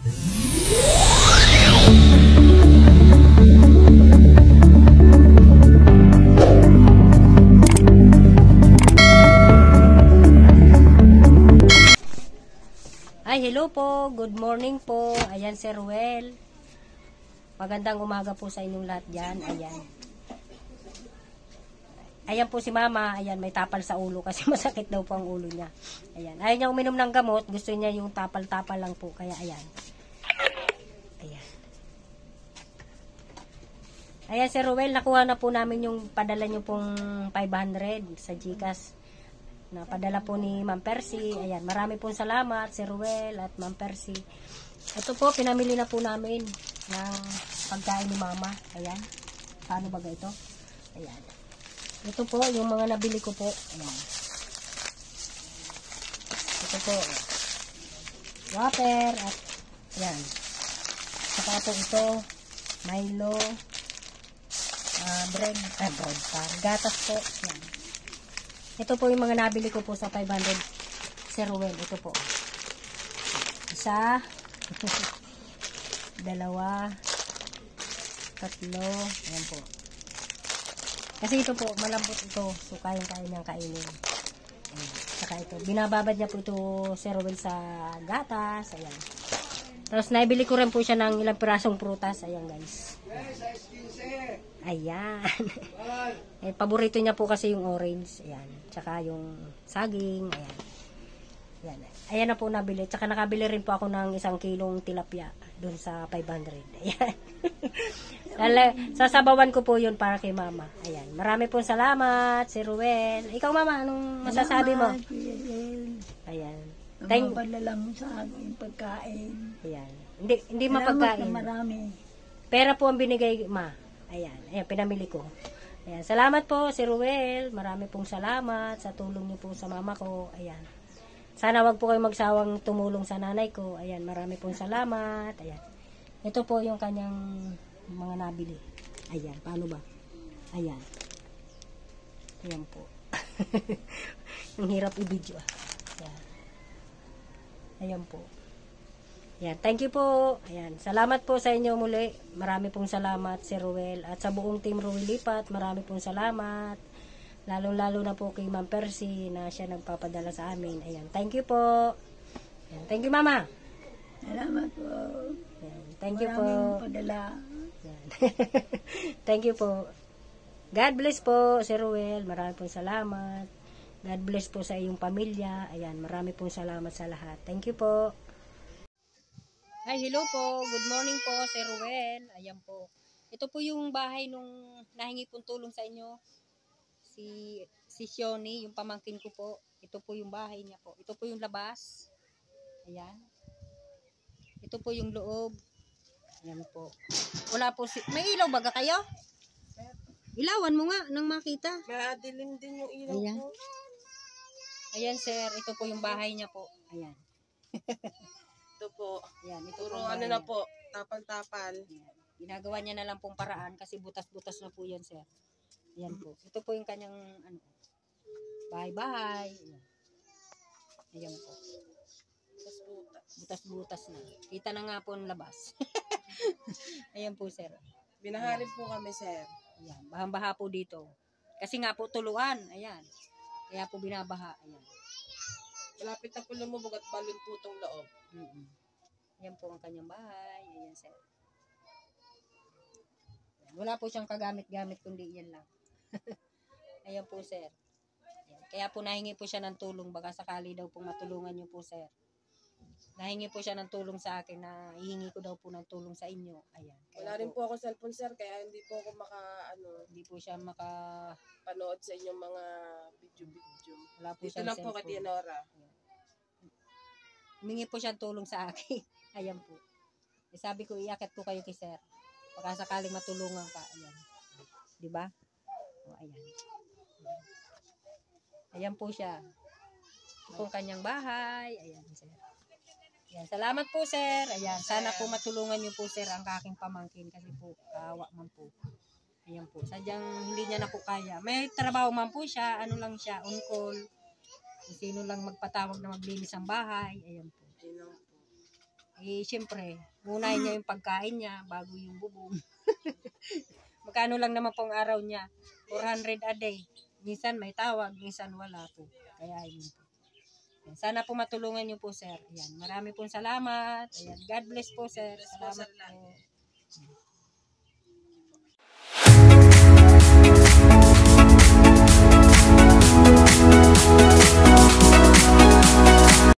Ay, hello po. Good morning po. Ayan, Sir Ruel. Magandang umaga po sa inyong lahat dyan. Ayan. Ayan po si Mama. Ayan, may tapal sa ulo kasi masakit daw po ang ulo niya. Ayan. Ayaw niya uminom ng gamot. Gusto niya yung tapal-tapal lang po. Kaya ayan. Ayan. Ayan, Sir Ruel. Nakuha na po namin yung padala niyo pong 500 sa GCash. Napadala po ni Ma'am Percy. Ayan, marami pong salamat, Sir Ruel at Ma'am Percy. Ito po, pinamili na po namin ng pagkain ni Mama. Ayan. Paano ba ito? Ayan. Ito po, yung mga nabili ko po. Ayan. Ito po. Water at ayan. Saka po ito, Milo, bread pa. Gatas po. Ayan. Ito po yung mga nabili ko po sa 500 Sir Ruel. Ito po. Isa. Dalawa. Tatlo. Ayan po. Kasi ito po, malambot ito. So, kayang-kaya niyang kainin. Ayan. Saka ito. Binababad niya po ito Sir Ruel sa gatas. Ayan. Tapos, naibili ko rin po siya ng ilang pirasong prutas. Ayan, guys. Ayan. Eh, paborito niya po kasi yung orange. Ayan. Tsaka yung saging. Ayan. Ayan. Ayan na po nabili. Tsaka nakabili rin po ako ng 1 kilong tilapia dun sa 500. Ayan. Sasabawan ko po yun para kay Mama. Ayan. Marami pong salamat, si Ruel. Ikaw, Mama, anong masasabi mo? Ayan. Mapadala mo sa akin pagkain. Ayan. Hindi mapagkain. Na marami. Pera po ang binigay, Ma. Ayan. Ayan, pinamili ko. Ayan. Salamat po, si Ruel. Marami pong salamat sa tulong niyo po sa mama ko. Ayan. Sana wag po kayo magsawang tumulong sa nanay ko. Ayan. Marami pong salamat. Ayan. Ito po yung kanyang mga nabili. Ayan. Paano ba? Ayan. Ayan po. Ang hirap i-video. Ayan. Ayan po. Ayan, thank you po. Ayan, salamat po sa inyo muli. Marami pong salamat, Sir Ruel. At sa buong team Ruel Lipat, marami pong salamat. Lalong-lalo na po kay Ma'am Percy na siya nagpapadala sa amin. Ayan, thank you po. Ayan, thank you, Mama. Salamat po. Ayan, thank you po. Maraming padala. Ayan. Thank you po. God bless po, Sir Ruel. Marami pong salamat. God bless po sa iyong pamilya. Ayan, marami pong salamat sa lahat. Thank you po. Ay, hello po. Good morning po, Sir Ruel. Ayan po. Ito po yung bahay nung nahingi pong tulong sa inyo. Si Shoni, yung pamangkin ko po. Ito po yung bahay niya po. Ito po yung labas. Ayan. Ito po yung loob. Ayan po. Wala po may ilaw baga kayo? Ilawan mo nga nang makita. Madilim din yung ilaw Ayan. ko. Ayan, sir. Ito po yung bahay niya po. Ayan. Ito po. Ayan, ito Puro po ano na po, tapal-tapal. Ayan. Ginagawa niya na lang pong paraan kasi butas-butas na po yan, sir. Ayan po. Ito po yung kanyang ano, bahay-bahay. Ayan. Ayan po. Butas-butas. Butas-butas na. Kita na nga po ang labas. Ayan po, sir. Binaharin po kami, sir. Ayan. Bahang-baha po dito. Kasi nga po tuluan. Ayan. Kaya po binabaha. Ayan. Malapit na po lumubog at balon po itong loob. Ayan po ang kanyang bahay. Ayan, sir. Ayan. Wala po siyang kagamit-gamit kundi yan lang. Ayan po, sir. Ayan. Kaya po nahingi po siya ng tulong. Baka sakali daw po matulungan niyo po, sir. Nahingi po siya ng tulong sa akin na hihingi ko daw po ng tulong sa inyo. Ayan. Kaya Wala rin po ako cellphone, sir, kaya hindi po ako hindi po siya panood sa inyong mga video-video. Wala po Dito siyang lang po kay cellphone. Dianora. Humingi po siya ng tulong sa akin. Ayan po. Sabi ko, iakit ko kayo kay sir. Baka sakaling matulungan ka. Ayan. Diba? O, ayan. Ayan po siya. Ito po ang kanyang bahay. Ayan, sir. Ayan. Salamat po, sir. Ayan. Sana po matulungan niyo po, sir, ang aking pamangkin. Kasi po, kawa man po. Ayan po. Sadyang hindi niya na po kaya. May trabaho man po siya. Ano lang siya, on call. Kung sino lang magpatawag na maglinis ang bahay. Ayan po. Ayun lang po. eh syempre, unahin niya yung pagkain niya bago yung bubong. Magkano lang naman pong araw niya? 400 a day. Minsan may tawag, minsan wala po. Kaya yun po. Ayan, sana po matulungan niyo po, sir. Ayan, marami pong salamat. Ayan, God bless po, sir. Salamat po.